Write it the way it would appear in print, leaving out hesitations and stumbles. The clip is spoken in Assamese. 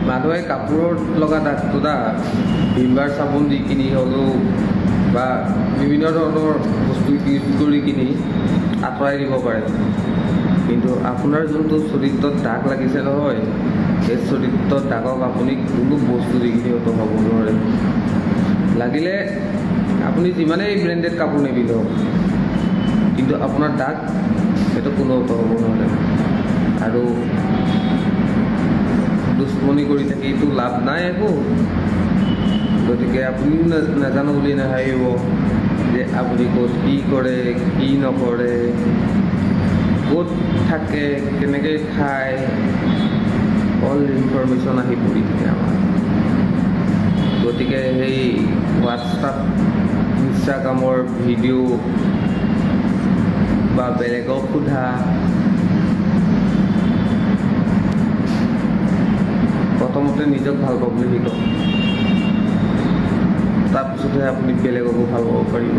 মানুহে কাপোৰত লগা দাগটো ভিমবাৰ চাবোন দি কিনি হ'লেও বা বিভিন্ন ধৰণৰ বস্তু ইউজ কৰি কিনি আঁতৰাই দিব পাৰে, কিন্তু আপোনাৰ যোনটো চৰিত্ৰত দাগ লাগিছে নহয়, সেই চৰিত্ৰত দাগক আপুনি কোনো বস্তু দি কিনি আঁতৰাব নোৱাৰে। লাগিলে আপুনি যিমানেই ব্ৰেণ্ডেড কাপোৰ নিপিন্ধক, কিন্তু আপোনাৰ দাগ সেইটো কোনো আঁতৰাব নোৱাৰে। আৰু দুশ্মনী কৰি থাকিতো লাভ নাই একো। গতিকে আপুনি নাজানো বুলি নাভাবিব যে আপুনি ক'ত কি কৰে কি নকৰে, ক'ত থাকে, কেনেকৈ খায়, অল ইনফৰমেশ্যন আহি পৰি থাকে আমাৰ। গতিকে সেই হোৱাটছআপ ইনষ্টাগ্ৰামৰ ভিডিঅ' বা বেলেগক সোধা, প্ৰথমতে নিজক ভাল পাবলৈ শিকক, তাৰপিছতহে আপুনি বেলেগকো ভাল পাব পাৰিব।